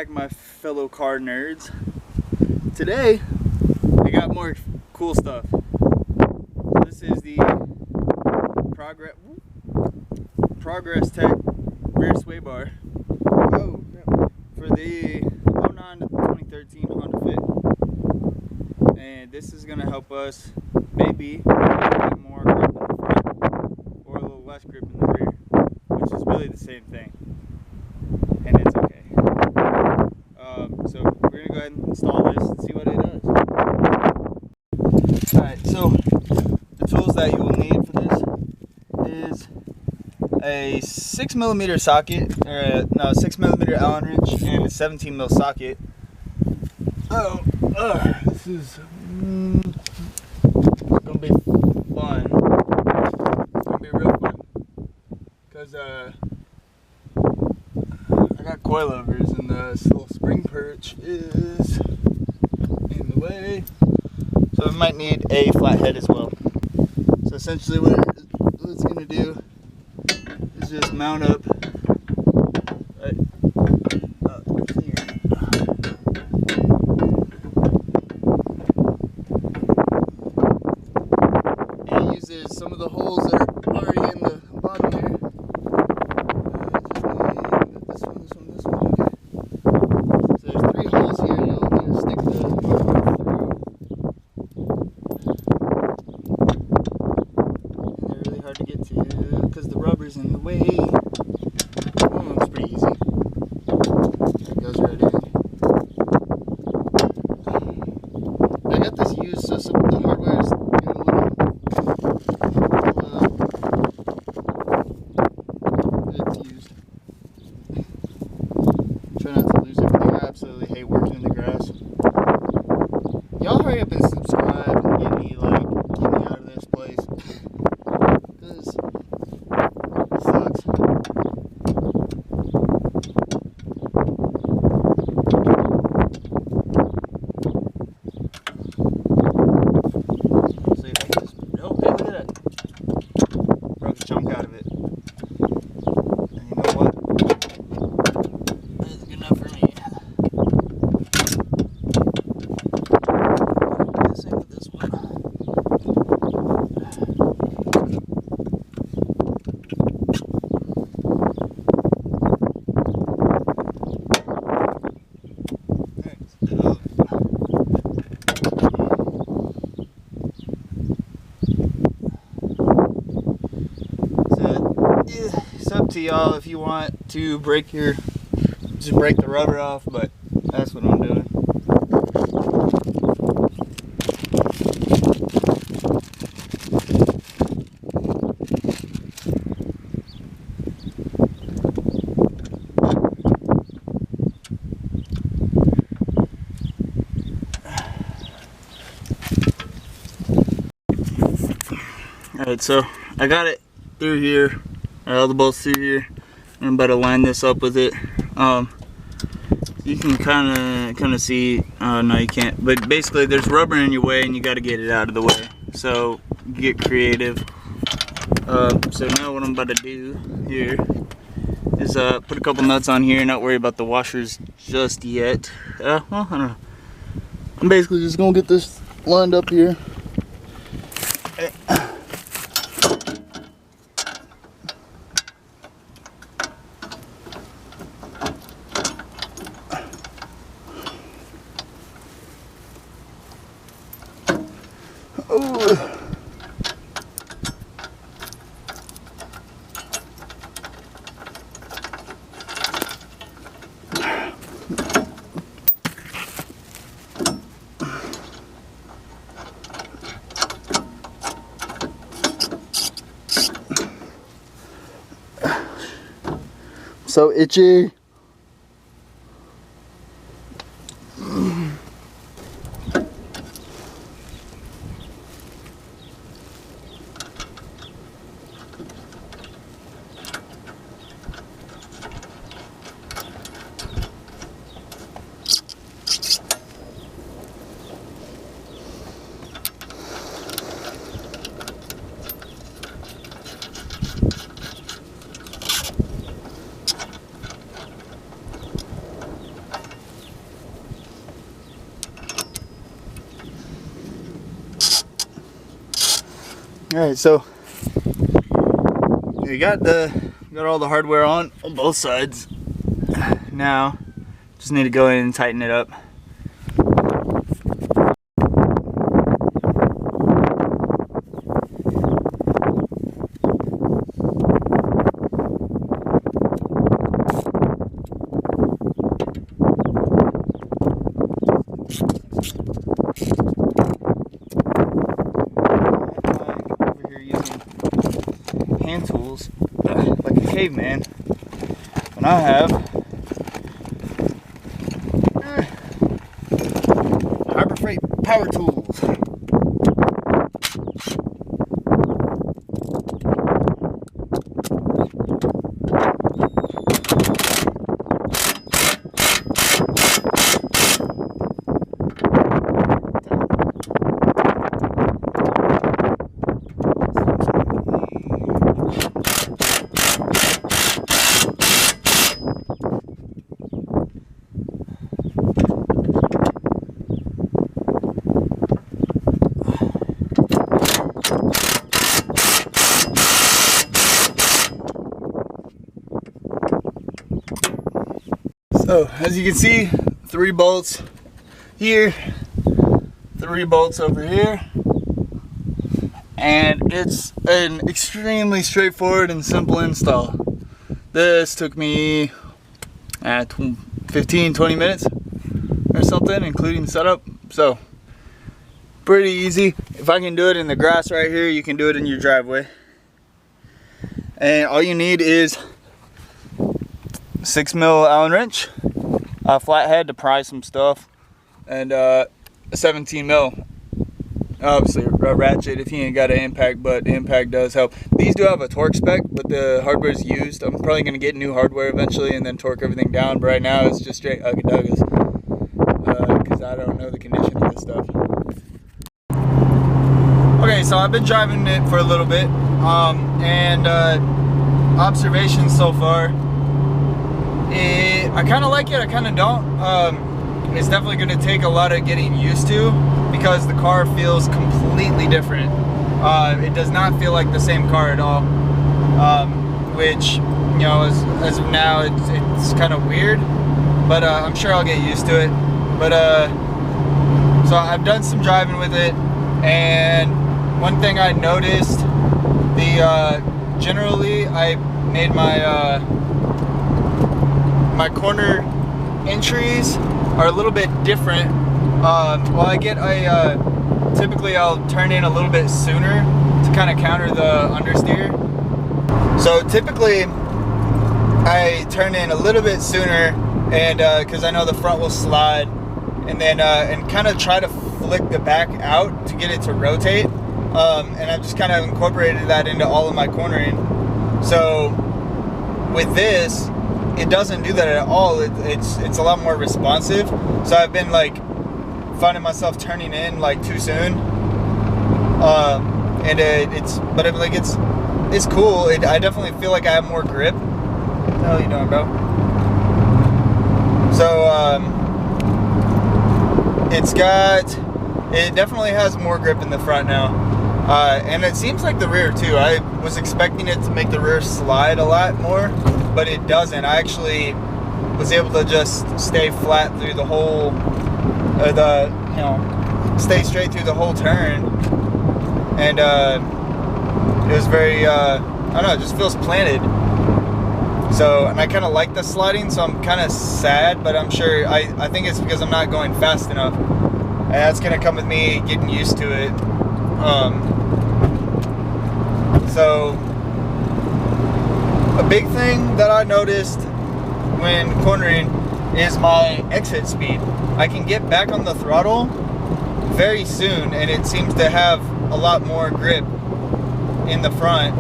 back, my fellow car nerds. Today, I got more cool stuff. This is the Progress Tech rear sway bar for the 09 to 2013 Honda Fit. And this is going to help us maybe get more grip in the front or a little less grip in the rear, which is really the same thing. And it's okay. So we're going to go ahead and install this and see what it does. Alright, so the tools that you will need for this is a 6mm socket, or no, 6mm Allen wrench and a 17mm socket. This is gonna be fun. It's gonna be real fun because I got coilovers and this little spring perch is in the way, so we might need a flathead as well. So essentially what it's gonna do is just mount up right here. And it uses some of the holes that are already in the bottom here. This one, okay. So there's 3 holes here, and you'll need to stick the rubber through. And they're really hard to get to because the rubber's in the way. Oh, it's pretty easy. It goes right in. I got this used, so some of the hardware is it's used. Try not to lose everything. I absolutely hate working in the grass. Y'all hurry up and subscribe and get me out of this place. Because it sucks. See if I can just, oh, hey, look at that. Broke a chunk out of it. And you know what? This is good enough for me. Same with this one. It's up to y'all if you want to just break the rubber off, but that's what I'm doing. Alright, so I got it through here, all the bolts through here. I'm about to line this up with it. You can kind of see, no you can't, but basically there's rubber in your way and you got to get it out of the way. So get creative. So now what I'm about to do here is put a couple nuts on here, not worry about the washers just yet. Well, I don't know. I'm basically just gonna get this lined up here. Oh. So itchy. All right, so you got all the hardware on both sides. Now, just need to go in and tighten it up. Hand tools like a caveman, and I have Harbor Freight power tools. So as you can see, 3 bolts here, 3 bolts over here, and it's an extremely straightforward and simple install. This took me 15-20 minutes or something, including setup. So pretty easy. If I can do it in the grass right here, you can do it in your driveway. And all you need is 6mm Allen wrench, a flathead to pry some stuff, and a 17mm, obviously a ratchet if you ain't got an impact, but the impact does help. These do have a torque spec, but the hardware is used. I'm probably going to get new hardware eventually and then torque everything down, but right now it's just straight ugga-duggas, because I don't know the condition of this stuff. Okay, so I've been driving it for a little bit, and observations so far, I kind of like it, I kind of don't. It's definitely going to take a lot of getting used to, because the car feels completely different. It does not feel like the same car at all, which, you know, as of now, it's kind of weird, but I'm sure I'll get used to it. But so I've done some driving with it, and one thing I noticed, generally I made my my corner entries are a little bit different. Well, I get typically I'll turn in a little bit sooner to kind of counter the understeer. So typically I turn in a little bit sooner, and because I know the front will slide, and then and kind of try to flick the back out to get it to rotate. And I've just kind of incorporated that into all of my cornering. So with this, it doesn't do that at all. It's a lot more responsive. So I've been like finding myself turning in like too soon, and it's cool. I definitely feel like I have more grip. What the hell are you doing, bro? So it definitely has more grip in the front now, and it seems like the rear too. I was expecting it to make the rear slide a lot more, but it doesn't. I actually was able to just stay flat through the whole, stay straight through the whole turn, and it was very, I don't know, it just feels planted. So, and I kind of like the sliding, so I'm kind of sad, but I'm sure, I think it's because I'm not going fast enough, and that's gonna come with me getting used to it. So, a big thing that I noticed when cornering is my exit speed. I can get back on the throttle very soon, and it seems to have a lot more grip in the front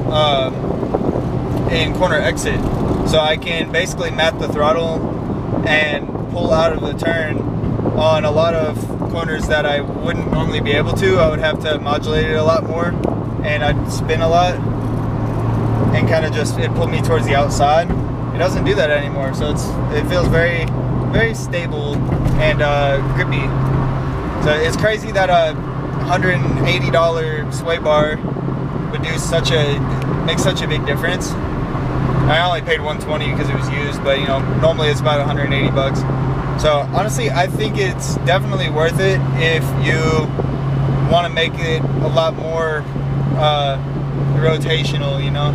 in corner exit. So I can basically mat the throttle and pull out of the turn on a lot of corners that I wouldn't normally be able to. I would have to modulate it a lot more, and I'd spin a lot, and kind of just, it pulled me towards the outside. It doesn't do that anymore, so it feels very, very stable and grippy. So it's crazy that a $180 sway bar would make such a big difference. I only paid $120 because it was used, but you know, normally it's about $180. So honestly, I think it's definitely worth it if you want to make it a lot more rotational, you know.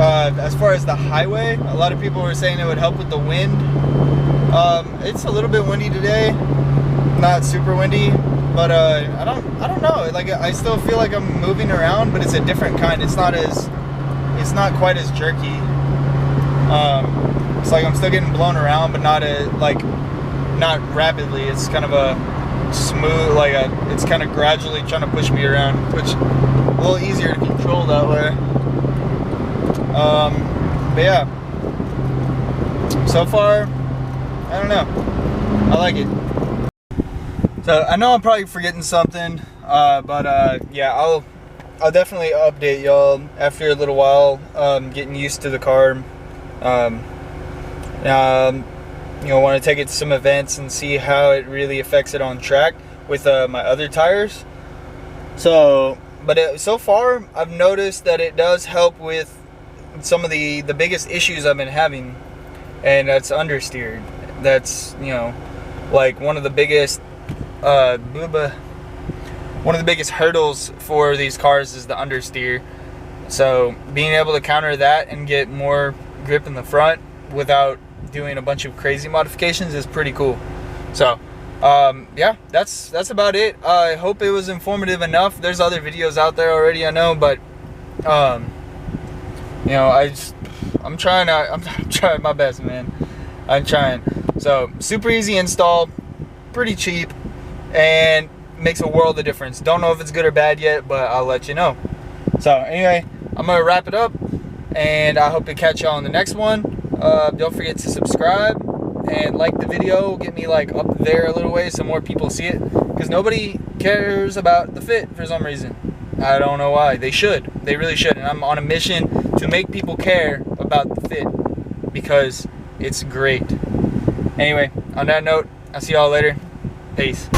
As far as the highway, a lot of people were saying it would help with the wind. It's a little bit windy today, not super windy, but I don't know. Like, I still feel like I'm moving around, but it's a different kind. It's not quite as jerky. It's like I'm still getting blown around, but not rapidly. It's kind of a smooth, it's kind of gradually trying to push me around, which is a little easier to control that way. But yeah, so far, I don't know, I like it. So I know I'm probably forgetting something, but yeah, I'll definitely update y'all after a little while, getting used to the car. You know, want to take it to some events and see how it really affects it on track with my other tires. So, but so far, I've noticed that it does help with some of the biggest issues I've been having, and that's understeer. That's, you know, like one of the biggest hurdles for these cars is the understeer. So being able to counter that and get more grip in the front without doing a bunch of crazy modifications is pretty cool. So yeah, that's about it. I hope it was informative enough. There's other videos out there already, I know, but you know, I'm trying my best, man. I'm trying. So super easy install, pretty cheap, and makes a world of difference. Don't know if it's good or bad yet, but I'll let you know. So anyway, I'm gonna wrap it up, and I hope to catch y'all on the next one. Don't forget to subscribe and like the video. Get me like up there a little way so more people see it, because nobody cares about the Fit for some reason. I don't know why. They should. They really should. And I'm on a mission to make people care about the Fit because it's great. Anyway, on that note, I'll see y'all later. Peace.